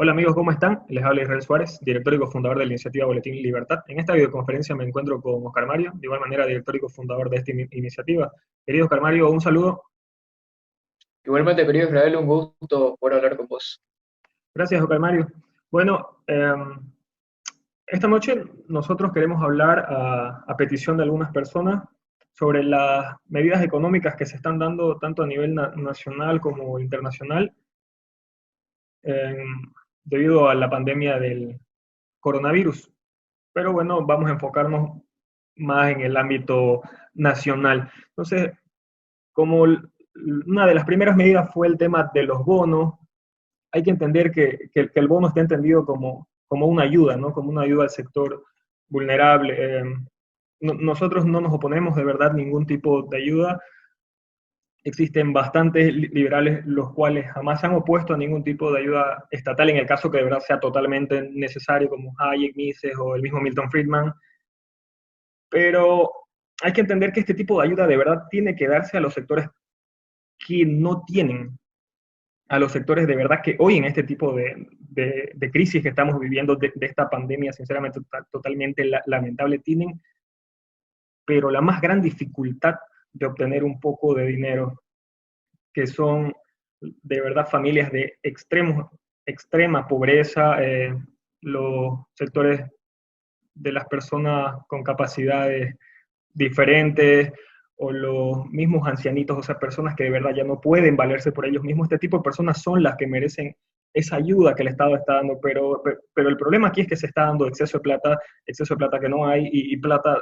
Hola amigos, ¿cómo están? Les habla Israel Suárez, director y cofundador de la iniciativa Boletín Libertad. En esta videoconferencia me encuentro con Oscar Mario, de igual manera director y cofundador de esta iniciativa. Querido Oscar Mario, un saludo. Igualmente, querido Israel, un gusto por hablar con vos. Gracias, Oscar Mario. Bueno, esta noche nosotros queremos hablar a petición de algunas personas sobre las medidas económicas que se están dando tanto a nivel nacional como internacional eh, debido a la pandemia del coronavirus. Pero bueno, vamos a enfocarnos más en el ámbito nacional. Entonces, como una de las primeras medidas fue el tema de los bonos, hay que entender que el bono está entendido como una ayuda, ¿no? Como una ayuda al sector vulnerable. Nosotros no nos oponemos de verdad a ningún tipo de ayuda. Existen bastantes liberales los cuales jamás se han opuesto a ningún tipo de ayuda estatal en el caso que de verdad sea totalmente necesario, como Hayek, Mises o el mismo Milton Friedman. Pero hay que entender que este tipo de ayuda de verdad tiene que darse a los sectores que no tienen, a los sectores de verdad que hoy en este tipo de crisis que estamos viviendo, de esta pandemia, sinceramente totalmente lamentable, tienen, pero la más gran dificultad de obtener un poco de dinero, que son de verdad familias de extrema pobreza, los sectores de las personas con capacidades diferentes o los mismos ancianitos, o sea, personas que de verdad ya no pueden valerse por ellos mismos. Este tipo de personas son las que merecen esa ayuda que el Estado está dando, pero el problema aquí es que se está dando exceso de plata que no hay y plata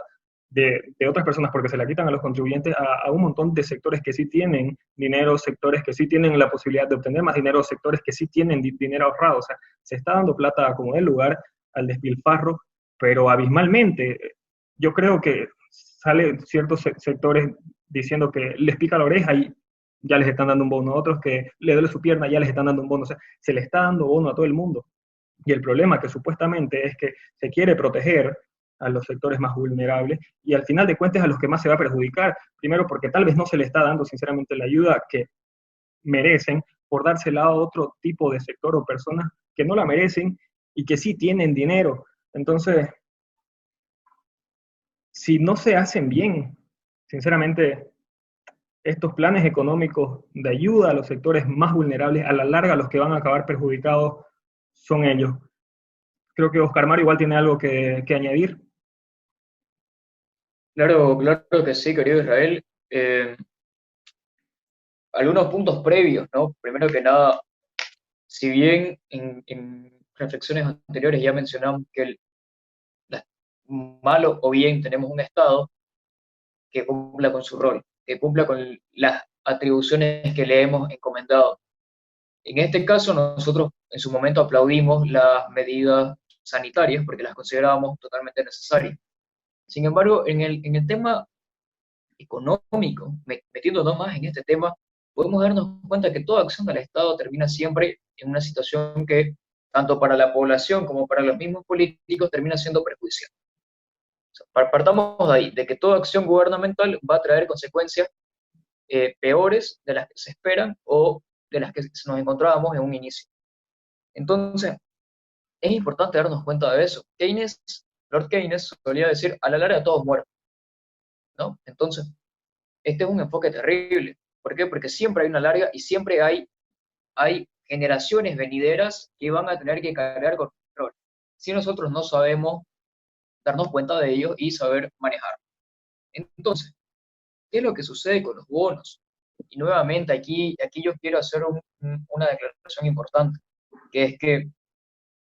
de otras personas porque se la quitan a los contribuyentes a un montón de sectores que sí tienen dinero, sectores que sí tienen la posibilidad de obtener más dinero, sectores que sí tienen dinero ahorrado. O sea, se está dando plata como del lugar al despilfarro, pero abismalmente. Yo creo que sale ciertos sectores diciendo que les pica la oreja y ya les están dando un bono, otros que le duele su pierna, ya les están dando un bono, o sea, se le está dando bono a todo el mundo. Y el problema que supuestamente es que se quiere proteger a los sectores más vulnerables y al final de cuentas a los que más se va a perjudicar, primero porque tal vez no se le está dando sinceramente la ayuda que merecen por dársela a otro tipo de sector o personas que no la merecen y que sí tienen dinero. Entonces, si no se hacen bien, sinceramente, estos planes económicos de ayuda a los sectores más vulnerables, a la larga los que van a acabar perjudicados son ellos. Creo que Oscar Mario igual tiene algo que añadir. Claro, claro que sí, querido Israel. Algunos puntos previos, ¿no? Primero que nada, si bien en reflexiones anteriores ya mencionamos que la- malo o bien tenemos un Estado que cumpla con su rol, que cumpla con las atribuciones que le hemos encomendado. En este caso, nosotros en su momento aplaudimos las medidas sanitarias porque las considerábamos totalmente necesarias. Sin embargo, en el tema económico, metiéndonos más en este tema, podemos darnos cuenta que toda acción del Estado termina siempre en una situación que, tanto para la población como para los mismos políticos, termina siendo perjudicial. O sea, partamos de ahí, de que toda acción gubernamental va a traer consecuencias peores de las que se esperan o de las que nos encontrábamos en un inicio. Entonces, es importante darnos cuenta de eso. Lord Keynes solía decir, a la larga todos mueren, ¿no? Entonces, este es un enfoque terrible. ¿Por qué? Porque siempre hay una larga y siempre hay generaciones venideras que van a tener que cargar con el rol. Si nosotros no sabemos darnos cuenta de ello y saber manejar. Entonces, ¿qué es lo que sucede con los bonos? Y nuevamente aquí yo quiero hacer una declaración importante, que es que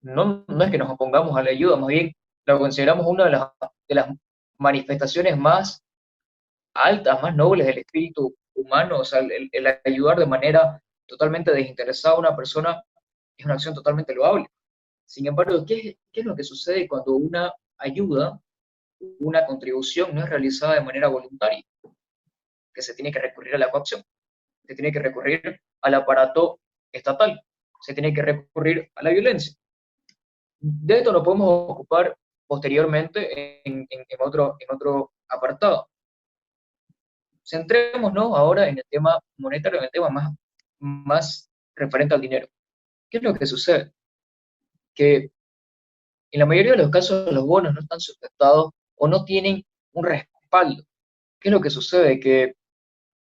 no es que nos opongamos a la ayuda, más bien lo consideramos una de las manifestaciones más altas, más nobles del espíritu humano, o sea, el ayudar de manera totalmente desinteresada a una persona es una acción totalmente loable. Sin embargo, ¿qué es lo que sucede cuando una ayuda, una contribución no es realizada de manera voluntaria? Que se tiene que recurrir a la coacción, se tiene que recurrir al aparato estatal, se tiene que recurrir a la violencia. De esto lo podemos ocupar posteriormente en otro apartado. Centrémonos ahora en el tema monetario, en el tema más referente al dinero. ¿Qué es lo que sucede? que en la mayoría de los casos los bonos no están sustentados o no tienen un respaldo. ¿Qué es lo que sucede? Que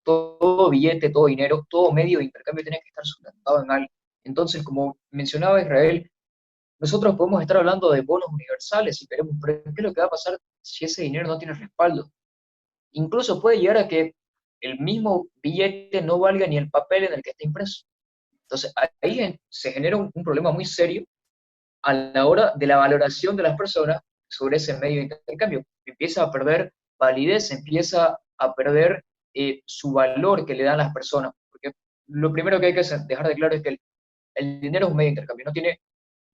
todo billete, todo dinero, todo medio de intercambio tiene que estar sustentado en algo. Entonces, como mencionaba Israel, nosotros podemos estar hablando de bonos universales si queremos, pero ¿qué es lo que va a pasar si ese dinero no tiene respaldo? Incluso puede llegar a que el mismo billete no valga ni el papel en el que está impreso. Entonces, ahí se genera un problema muy serio a la hora de la valoración de las personas sobre ese medio de intercambio. Empieza a perder validez, empieza a perder su valor que le dan las personas. Porque lo primero que hay que dejar de claro es que el dinero es un medio de intercambio, no tiene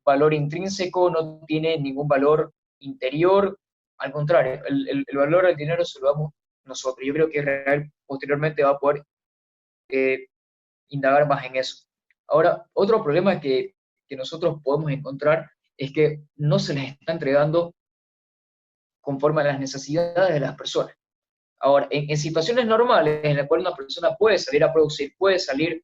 valor intrínseco, no tiene ningún valor interior, al contrario, el valor del dinero se lo damos nosotros. Yo creo que Israel posteriormente va a poder eh, indagar más en eso. Ahora, otro problema que nosotros podemos encontrar es que no se les está entregando conforme a las necesidades de las personas. Ahora, en situaciones normales en las cuales una persona puede salir a producir, puede salir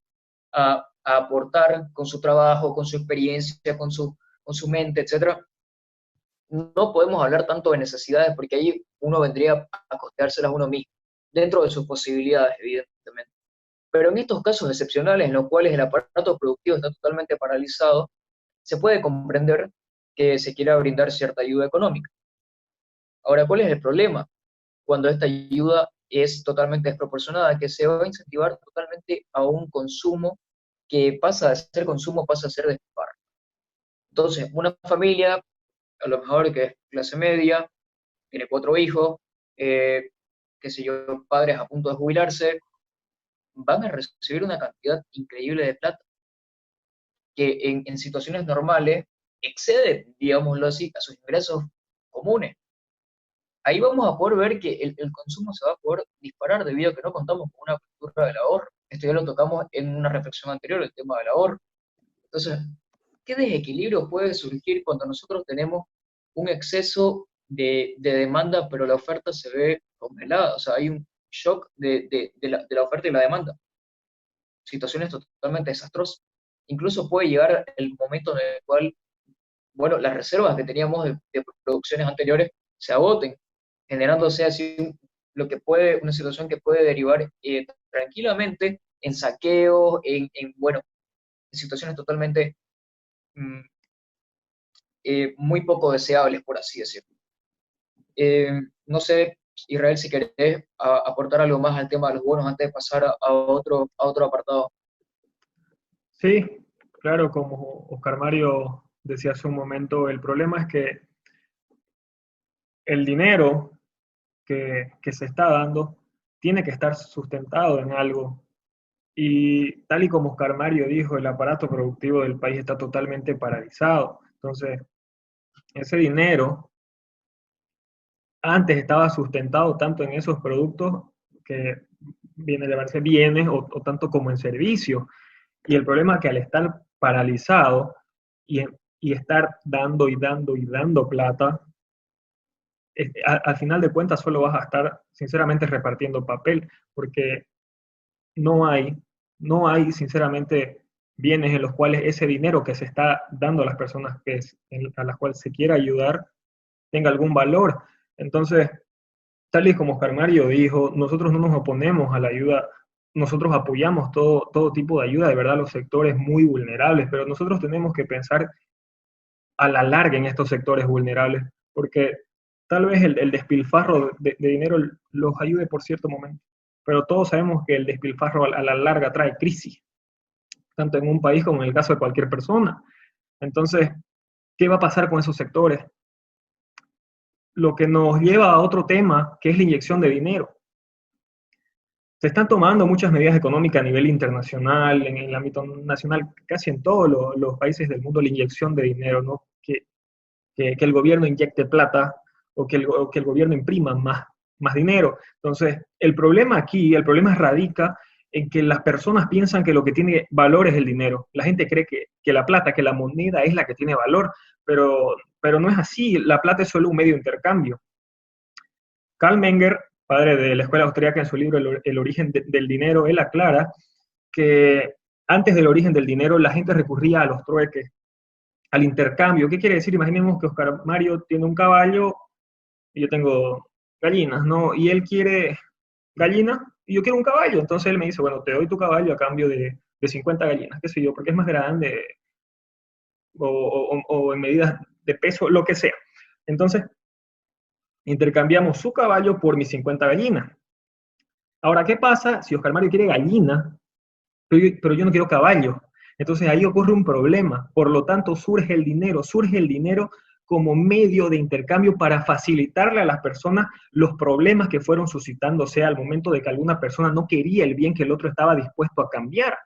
a aportar con su trabajo, con su experiencia, con su mente, etcétera, no podemos hablar tanto de necesidades porque ahí uno vendría a costeárselas uno mismo, dentro de sus posibilidades, evidentemente. Pero en estos casos excepcionales en los cuales el aparato productivo está totalmente paralizado, se puede comprender que se quiera brindar cierta ayuda económica. Ahora, ¿cuál es el problema? Cuando esta ayuda es totalmente desproporcionada, que se va a incentivar totalmente a un consumo que pasa de ser consumo, pasa a ser despilfarro. Entonces, una familia, a lo mejor que es clase media, tiene 4 hijos, qué sé yo, padres a punto de jubilarse, van a recibir una cantidad increíble de plata, que en situaciones normales excede, digámoslo así, a sus ingresos comunes. Ahí vamos a poder ver que el consumo se va a poder disparar debido a que no contamos con una cultura del ahorro. Esto ya lo tocamos en una reflexión anterior, el tema del ahorro. Entonces, ¿qué desequilibrio puede surgir cuando nosotros tenemos un exceso de demanda, pero la oferta se ve congelada? O sea, hay un shock de la oferta y la demanda. Situaciones totalmente desastrosas. Incluso puede llegar el momento en el cual, bueno, las reservas que teníamos de producciones anteriores se agoten, generándose así lo que puede, una situación que puede derivar tranquilamente en saqueos, bueno, en situaciones totalmente mm, muy poco deseables, por así decirlo. No sé, Israel, si querés aportar algo más al tema de los bonos antes de pasar a otro apartado. Sí, claro, como Oscar Mario decía hace un momento, el problema es que el dinero que se está dando tiene que estar sustentado en algo. Y tal y como Oscar Mario dijo, el aparato productivo del país está totalmente paralizado. Entonces, ese dinero antes estaba sustentado tanto en esos productos que viene a llamarse bienes o tanto como en servicios. Y el problema es que al estar paralizado y, y estar dando y dando y dando plata, al final de cuentas solo vas a estar sinceramente repartiendo papel, porque no hay, no hay sinceramente bienes en los cuales ese dinero que se está dando a las personas a las cuales se quiera ayudar tenga algún valor. Entonces, tal y como Oscar Mario dijo, nosotros no nos oponemos a la ayuda, nosotros apoyamos todo tipo de ayuda, de verdad, los sectores muy vulnerables, pero nosotros tenemos que pensar a la larga en estos sectores vulnerables, porque tal vez el despilfarro de dinero los ayude por cierto momento, pero todos sabemos que el despilfarro a la larga trae crisis, tanto en un país como en el caso de cualquier persona. Entonces, ¿qué va a pasar con esos sectores? Lo que nos lleva a otro tema, que es la inyección de dinero. Se están tomando muchas medidas económicas a nivel internacional, en el ámbito nacional, casi en todos los países del mundo, la inyección de dinero, ¿no? Que el gobierno inyecte plata o que el gobierno imprima más dinero. Entonces, el problema aquí, el problema radica en que las personas piensan que lo que tiene valor es el dinero. La gente cree que la plata, que la moneda es la que tiene valor, pero no es así. La plata es solo un medio de intercambio. Karl Menger, padre de la escuela austríaca, en su libro El origen del dinero, él aclara que antes del origen del dinero la gente recurría a los trueques, al intercambio. ¿Qué quiere decir? Imaginemos que Oscar Mario tiene un caballo y yo tengo gallinas, ¿no? Y él quiere gallinas y yo quiero un caballo. Entonces él me dice, bueno, te doy tu caballo a cambio de 50 gallinas, qué sé yo, porque es más grande o en medidas de peso, lo que sea. Entonces, intercambiamos su caballo por mis 50 gallinas. Ahora, ¿qué pasa si Oscar Mario quiere gallina, pero yo no quiero caballo? Entonces ahí ocurre un problema. Por lo tanto, surge el dinero como medio de intercambio para facilitarle a las personas los problemas que fueron suscitándose al momento de que alguna persona no quería el bien que el otro estaba dispuesto a cambiar.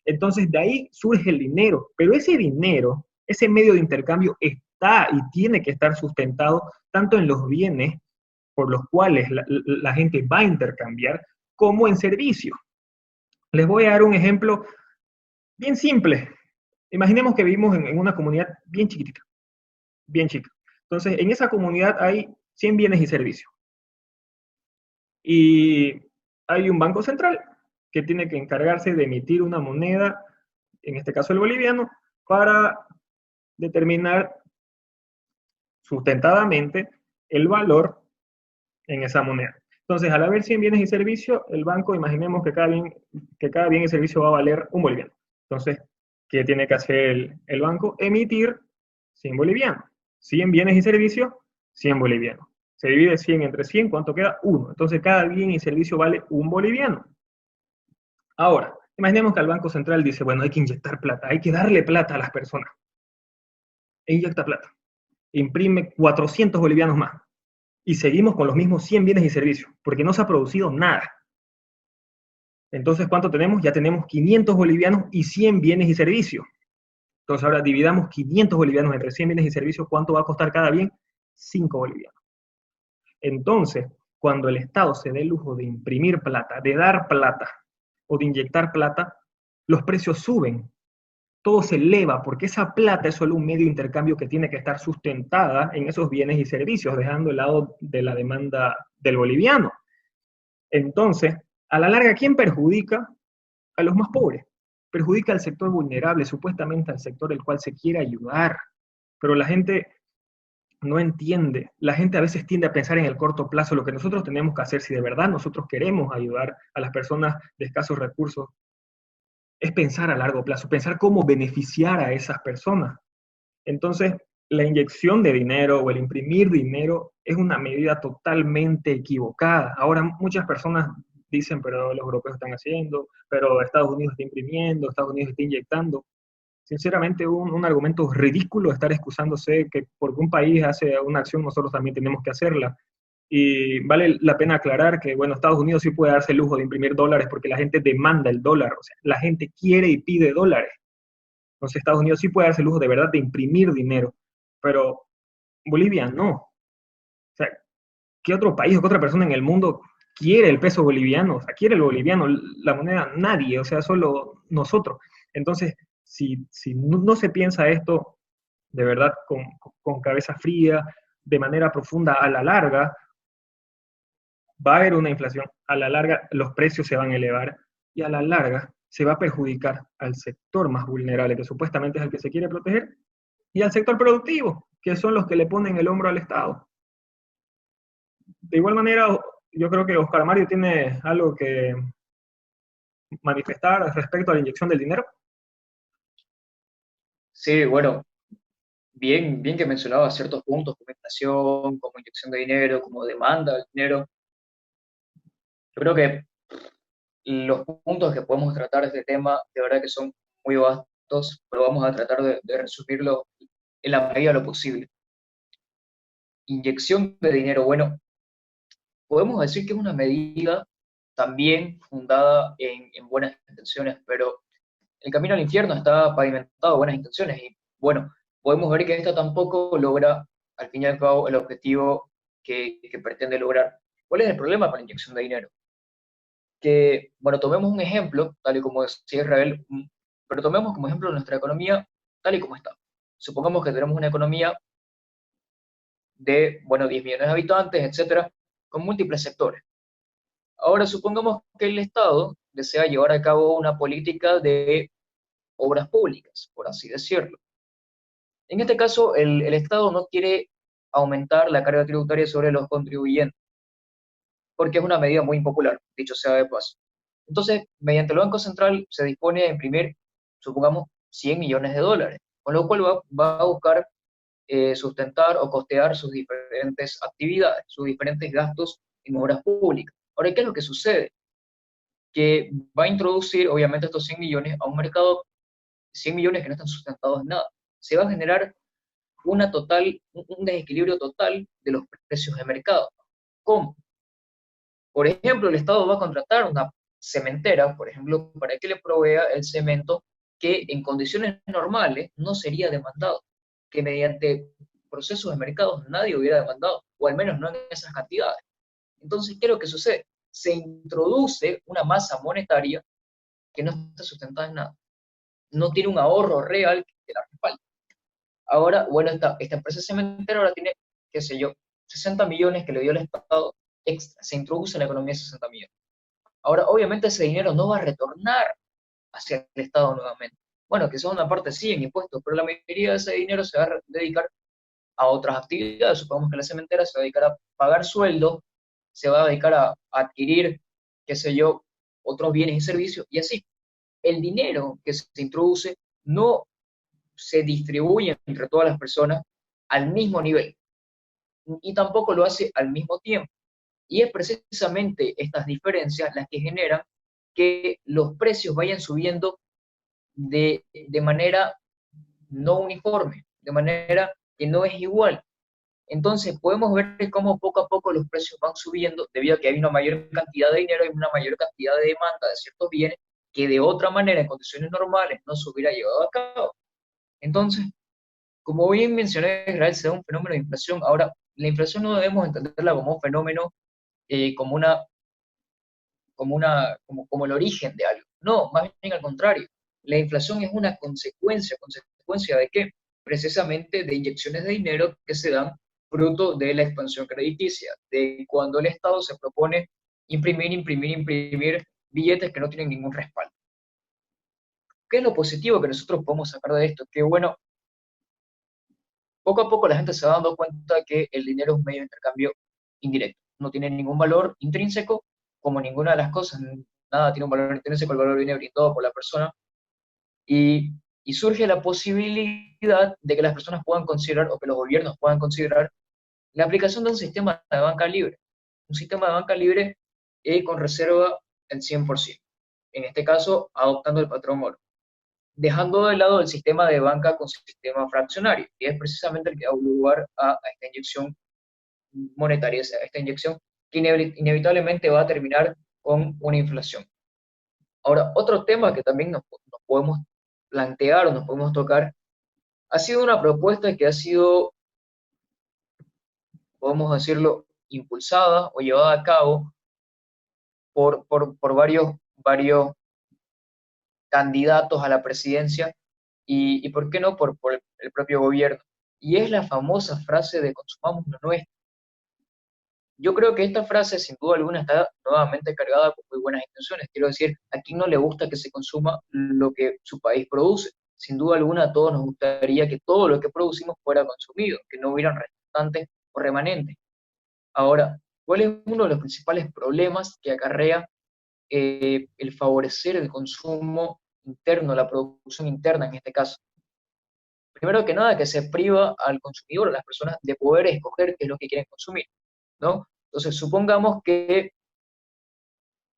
Entonces de ahí surge el dinero, pero ese dinero, ese medio de intercambio está y tiene que estar sustentado tanto en los bienes por los cuales la gente va a intercambiar, como en servicios. Les voy a dar un ejemplo bien simple. Imaginemos que vivimos en una comunidad bien chiquitita, bien chica. Entonces, en esa comunidad hay 100 bienes y servicios. Y hay un banco central que tiene que encargarse de emitir una moneda, en este caso el boliviano, para determinar sustentadamente el valor en esa moneda. Entonces, al haber 100 bienes y servicios, el banco, imaginemos que cada bien y servicio va a valer un boliviano. Entonces, ¿qué tiene que hacer el banco? Emitir 100 bolivianos. 100 bienes y servicios, 100 bolivianos. Se divide 100 entre 100, ¿cuánto queda? 1. Entonces, cada bien y servicio vale un boliviano. Ahora, imaginemos que el Banco Central dice, bueno, hay que inyectar plata, hay que darle plata a las personas. E inyecta plata. Imprime 400 bolivianos más. Y seguimos con los mismos 100 bienes y servicios, porque no se ha producido nada. Entonces, ¿cuánto tenemos? Ya tenemos 500 bolivianos y 100 bienes y servicios. Entonces, ahora dividamos 500 bolivianos entre 100 bienes y servicios. ¿Cuánto va a costar cada bien? 5 bolivianos. Entonces, cuando el Estado se dé el lujo de imprimir plata, de dar plata o de inyectar plata, los precios suben. Todo se eleva porque esa plata es solo un medio de intercambio que tiene que estar sustentada en esos bienes y servicios, dejando el lado de la demanda del boliviano. Entonces, a la larga, ¿quién perjudica? A los más pobres. Perjudica al sector vulnerable, supuestamente al sector el cual se quiere ayudar. Pero la gente no entiende. La gente a veces tiende a pensar en el corto plazo. Lo que nosotros tenemos que hacer, si de verdad nosotros queremos ayudar a las personas de escasos recursos, es pensar a largo plazo, pensar cómo beneficiar a esas personas. Entonces, la inyección de dinero o el imprimir dinero es una medida totalmente equivocada. Ahora muchas personas dicen, pero los europeos están haciendo, pero Estados Unidos está imprimiendo, Estados Unidos está inyectando. Sinceramente, un argumento ridículo estar excusándose que porque un país hace una acción, nosotros también tenemos que hacerla. Y vale la pena aclarar que, bueno, Estados Unidos sí puede darse el lujo de imprimir dólares porque la gente demanda el dólar, o sea, la gente quiere y pide dólares. Entonces Estados Unidos sí puede darse el lujo de verdad de imprimir dinero, pero Bolivia no. O sea, ¿qué otro país o qué otra persona en el mundo quiere el peso boliviano? O sea, quiere el boliviano, la moneda, nadie, o sea, solo nosotros. Entonces, si no se piensa esto de verdad con cabeza fría, de manera profunda, a la larga, va a haber una inflación, a la larga los precios se van a elevar y a la larga se va a perjudicar al sector más vulnerable, que supuestamente es el que se quiere proteger, y al sector productivo, que son los que le ponen el hombro al Estado. De igual manera, yo creo que Oscar Mario tiene algo que manifestar respecto a la inyección del dinero. Sí, bueno, bien que mencionaba ciertos puntos, como inflación, como inyección de dinero, como demanda de dinero. Yo creo que los puntos que podemos tratar de este tema, de verdad que son muy vastos, pero vamos a tratar de resumirlo en la medida de lo posible. Inyección de dinero, bueno, podemos decir que es una medida también fundada en buenas intenciones, pero el camino al infierno está pavimentado de buenas intenciones y bueno, podemos ver que esta tampoco logra al fin y al cabo el objetivo que pretende lograr. ¿Cuál es el problema con la inyección de dinero? Que, bueno, tomemos un ejemplo, tal y como decía Israel, pero tomemos como ejemplo nuestra economía tal y como está. Supongamos que tenemos una economía de, bueno, 10 millones de habitantes, etcétera, con múltiples sectores. Ahora supongamos que el Estado desea llevar a cabo una política de obras públicas, por así decirlo. En este caso, el Estado no quiere aumentar la carga tributaria sobre los contribuyentes, porque es una medida muy impopular, dicho sea de paso. Entonces, mediante el Banco Central se dispone a imprimir, supongamos, 100 millones de dólares, con lo cual va a buscar sustentar o costear sus diferentes actividades, sus diferentes gastos en obras públicas. Ahora, ¿qué es lo que sucede? Que va a introducir, obviamente, estos 100 millones a un mercado, 100 millones que no están sustentados en nada. Se va a generar un desequilibrio total de los precios de mercado. ¿Cómo? Por ejemplo, el Estado va a contratar una cementera, por ejemplo, para que le provea el cemento que en condiciones normales no sería demandado, que mediante procesos de mercado nadie hubiera demandado, o al menos no en esas cantidades. Entonces, ¿qué es lo que sucede? Se introduce una masa monetaria que no está sustentada en nada, no tiene un ahorro real que la respalde. Ahora, bueno, esta empresa cementera ahora tiene, qué sé yo, 60 millones que le dio el Estado extra, se introduce en la economía 60 millones. Ahora, obviamente ese dinero no va a retornar hacia el Estado nuevamente. Bueno, que son una parte sí en impuestos, pero la mayoría de ese dinero se va a dedicar a otras actividades. Supongamos que la cementera se va a dedicar a pagar sueldos, se va a dedicar a adquirir, qué sé yo, otros bienes y servicios, y así. El dinero que se introduce no se distribuye entre todas las personas al mismo nivel, y tampoco lo hace al mismo tiempo. Y es precisamente estas diferencias las que generan que los precios vayan subiendo de manera no uniforme, de manera que no es igual. Entonces podemos ver cómo poco a poco los precios van subiendo debido a que hay una mayor cantidad de dinero y una mayor cantidad de demanda de ciertos bienes que de otra manera en condiciones normales no se hubiera llevado a cabo. Entonces, como bien mencioné, Israel se da un fenómeno de inflación. Ahora, la inflación no debemos entenderla como un fenómeno, como como el origen de algo. No, más bien al contrario. La inflación es una consecuencia de qué? Precisamente de inyecciones de dinero que se dan fruto de la expansión crediticia, de cuando el Estado se propone imprimir billetes que no tienen ningún respaldo. ¿Qué es lo positivo que nosotros podemos sacar de esto? Que bueno, poco a poco la gente se va dando cuenta que el dinero es un medio de intercambio indirecto, no tiene ningún valor intrínseco, como ninguna de las cosas, nada tiene un valor intrínseco, el valor viene brindado por la persona, y, y surge la posibilidad de que las personas puedan considerar, o que los gobiernos puedan considerar, la aplicación de un sistema de banca libre, un sistema de banca libre con reserva al 100%, en este caso adoptando el patrón oro, dejando de lado el sistema de banca con sistema fraccionario, que es precisamente el que da lugar a esta inyección monetaria, a esta inyección que inevitablemente va a terminar con una inflación. Ahora, otro tema que también nos podemos plantear o nos podemos tocar, ha sido una propuesta que ha sido, podemos decirlo, impulsada o llevada a cabo por varios candidatos a la presidencia y ¿por qué no?, por el propio gobierno. Y es la famosa frase de consumamos lo nuestro. Yo creo que esta frase, sin duda alguna, está nuevamente cargada con muy buenas intenciones. Quiero decir, a quién no le gusta que se consuma lo que su país produce. Sin duda alguna, a todos nos gustaría que todo lo que producimos fuera consumido, que no hubieran restantes o remanentes. Ahora, ¿cuál es uno de los principales problemas que acarrea el favorecer el consumo interno, la producción interna en este caso? Primero que nada, que se priva al consumidor, a las personas, de poder escoger qué es lo que quieren consumir, ¿no? Entonces, supongamos que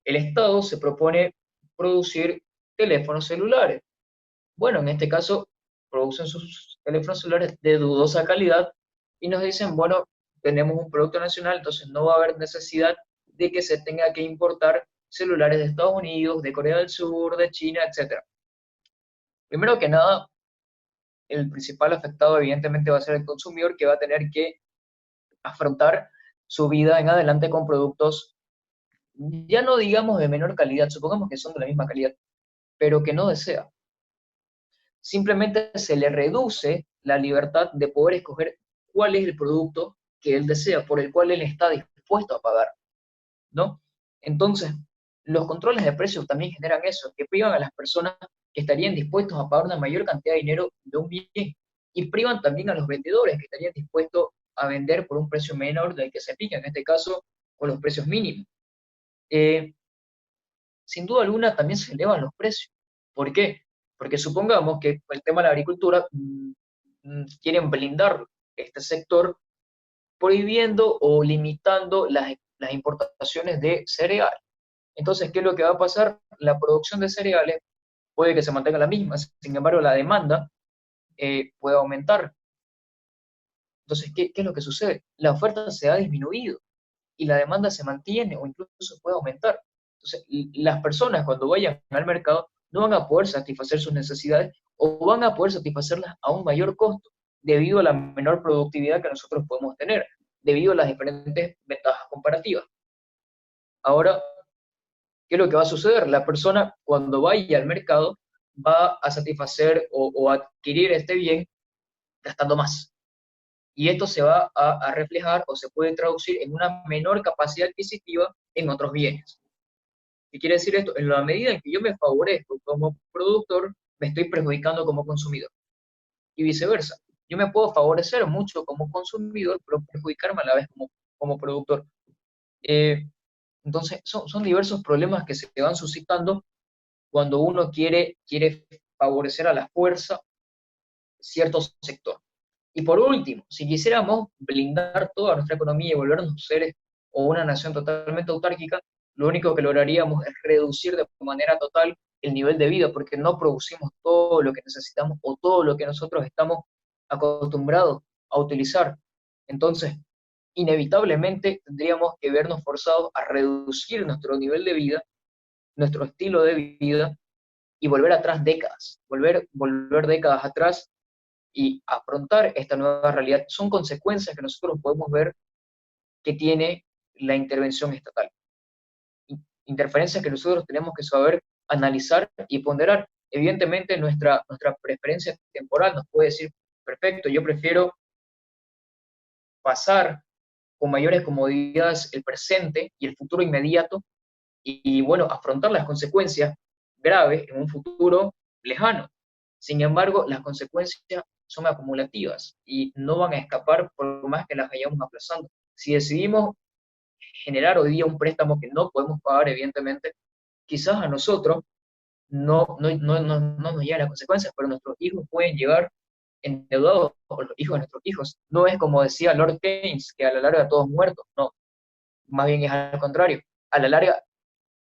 el Estado se propone producir teléfonos celulares. Bueno, en este caso, producen sus teléfonos celulares de dudosa calidad y nos dicen, bueno, tenemos un producto nacional, entonces no va a haber necesidad de que se tenga que importar celulares de Estados Unidos, de Corea del Sur, de China, etcétera. Primero que nada, el principal afectado evidentemente va a ser el consumidor, que va a tener que afrontar su vida en adelante con productos, ya no digamos de menor calidad, supongamos que son de la misma calidad, pero que no desea. Simplemente se le reduce la libertad de poder escoger cuál es el producto que él desea, por el cual él está dispuesto a pagar, ¿no? Entonces, los controles de precios también generan eso, que privan a las personas que estarían dispuestos a pagar una mayor cantidad de dinero de un bien. y privan también a los vendedores que estarían dispuestos a vender por un precio menor del que se aplica, en este caso con los precios mínimos. Eh, Sin duda alguna también se elevan los precios. ¿Por qué? Porque supongamos que el tema de la agricultura quieren blindar este sector prohibiendo o limitando las importaciones de cereal. Entonces, ¿qué es lo que va a pasar? La producción de cereales puede que se mantenga la misma, sin embargo, la demanda puede aumentar. Entonces, ¿qué es lo que sucede? La oferta se ha disminuido y la demanda se mantiene o incluso puede aumentar. Entonces, las personas cuando vayan al mercado no van a poder satisfacer sus necesidades o van a poder satisfacerlas a un mayor costo debido a la menor productividad que nosotros podemos tener, debido a las diferentes ventajas comparativas. Ahora, ¿qué es lo que va a suceder? La persona cuando vaya al mercado va a satisfacer o adquirir este bien gastando más. Y esto se va a reflejar o se puede traducir en una menor capacidad adquisitiva en otros bienes. ¿Qué quiere decir esto? En la medida en que yo me favorezco como productor, me estoy perjudicando como consumidor. Y viceversa. Yo me puedo favorecer mucho como consumidor, pero perjudicarme a la vez como productor. Eh, entonces, son diversos problemas que se van suscitando cuando uno quiere favorecer a la fuerza cierto sector. Y por último, si quisiéramos blindar toda nuestra economía y volvernos seres o una nación totalmente autárquica, lo único que lograríamos es reducir de manera total el nivel de vida, porque no producimos todo lo que necesitamos o todo lo que nosotros estamos acostumbrados a utilizar. Entonces, inevitablemente tendríamos que vernos forzados a reducir nuestro nivel de vida, nuestro estilo de vida, y volver atrás décadas, volver décadas atrás y afrontar esta nueva realidad. Son consecuencias que nosotros podemos ver que tiene la intervención estatal. Interferencias que nosotros tenemos que saber analizar y ponderar. Evidentemente nuestra preferencia temporal nos puede decir, perfecto, yo prefiero pasar con mayores comodidades el presente y el futuro inmediato y bueno, afrontar las consecuencias graves en un futuro lejano. Sin embargo, las consecuencias son acumulativas y no van a escapar por más que las vayamos aplazando. Si decidimos generar hoy día un préstamo que no podemos pagar, evidentemente, quizás a nosotros no nos llegan las consecuencias, pero nuestros hijos pueden llegar endeudados, o los hijos de nuestros hijos. No es como decía Lord Keynes, que a la larga todos muertos, no, más bien es al contrario. A la larga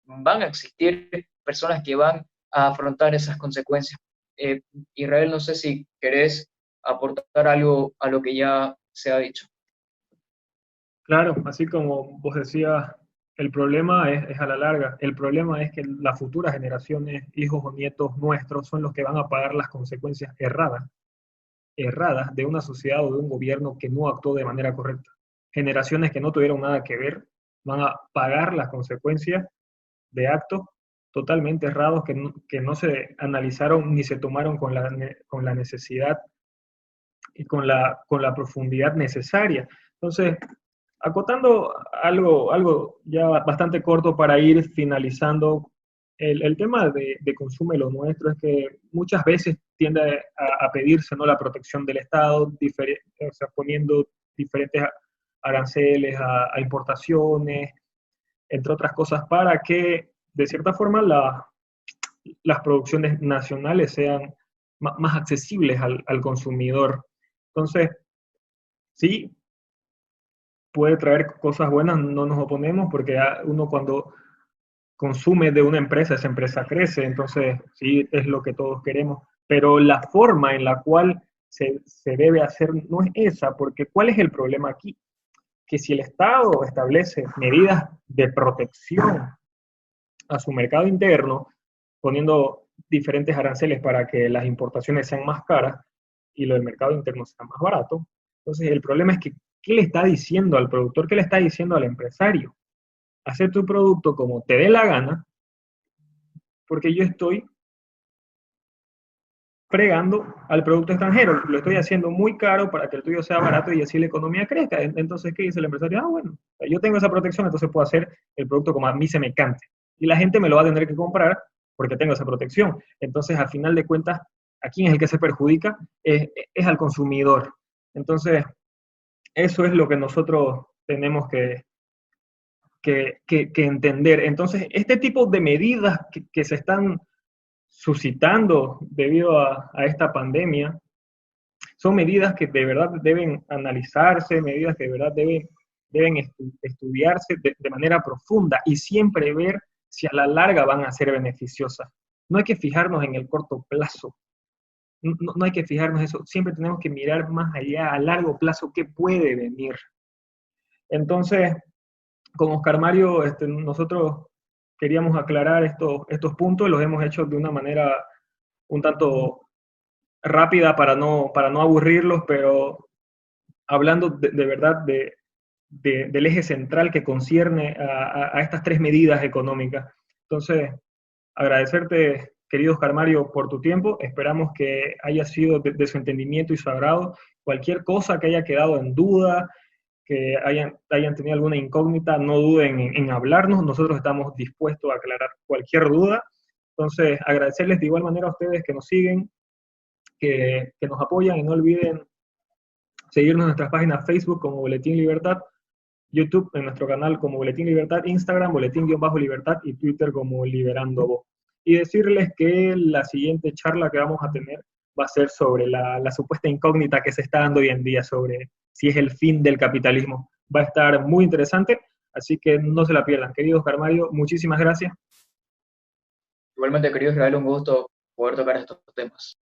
van a existir personas que van a afrontar esas consecuencias. Israel, no sé si querés aportar algo a lo que ya se ha dicho. Claro, así como vos decías, el problema es a la larga. El problema es que las futuras generaciones, hijos o nietos nuestros, son los que van a pagar las consecuencias erradas de una sociedad o de un gobierno que no actuó de manera correcta. Generaciones que no tuvieron nada que ver van a pagar las consecuencias de actos totalmente errados que no se analizaron ni se tomaron con la necesidad y con la profundidad necesaria. Entonces, acotando algo ya bastante corto para ir finalizando, el tema de consumo y lo nuestro es que muchas veces tiende a pedirse, ¿no?, la protección del Estado, o sea, poniendo diferentes aranceles a importaciones, entre otras cosas, para que de cierta forma las producciones nacionales sean más accesibles al consumidor. Entonces, sí, puede traer cosas buenas, no nos oponemos, porque uno cuando consume de una empresa, esa empresa crece, entonces sí, es lo que todos queremos, pero la forma en la cual se debe hacer no es esa, porque ¿cuál es el problema aquí? Que si el Estado establece medidas de protección a su mercado interno, poniendo diferentes aranceles para que las importaciones sean más caras y lo del mercado interno sea más barato, entonces el problema es que ¿qué le está diciendo al productor? ¿Qué le está diciendo al empresario? Hacer tu producto como te dé la gana, porque yo estoy fregando al producto extranjero, lo estoy haciendo muy caro para que el tuyo sea barato y así la economía crezca. Entonces, ¿qué dice el empresario? Ah, bueno, yo tengo esa protección, entonces puedo hacer el producto como a mí se me cante. Y la gente me lo va a tener que comprar porque tengo esa protección. Entonces, al final de cuentas, ¿a quién es el que se perjudica? Es al consumidor. Entonces, eso es lo que nosotros tenemos que entender. Entonces, este tipo de medidas que se están suscitando debido a esta pandemia son medidas que de verdad deben analizarse, medidas que de verdad deben estudiarse de manera profunda y siempre ver si a la larga van a ser beneficiosas. No hay que fijarnos en el corto plazo, no hay que fijarnos en eso, siempre tenemos que mirar más allá, a largo plazo, qué puede venir. Entonces, con Oscar Mario, nosotros queríamos aclarar estos puntos, los hemos hecho de una manera un tanto rápida para no aburrirlos, pero hablando de verdad del eje central que concierne a estas tres medidas económicas. Entonces, agradecerte, querido Oscar Mario, por tu tiempo. Esperamos que haya sido de su entendimiento y su agrado. Cualquier cosa que haya quedado en duda, que hayan tenido alguna incógnita, no duden en hablarnos. Nosotros estamos dispuestos a aclarar cualquier duda. Entonces, agradecerles de igual manera a ustedes que nos siguen, que nos apoyan y no olviden seguirnos en nuestras páginas Facebook como Boletín Libertad, YouTube en nuestro canal como Boletín Libertad, Instagram Boletín-Libertad y Twitter como Liberando Voz. Y decirles que la siguiente charla que vamos a tener va a ser sobre la supuesta incógnita que se está dando hoy en día sobre si es el fin del capitalismo. Va a estar muy interesante, así que no se la pierdan. Querido Oscar Mario, muchísimas gracias. Igualmente, querido Israel, un gusto poder tocar estos temas.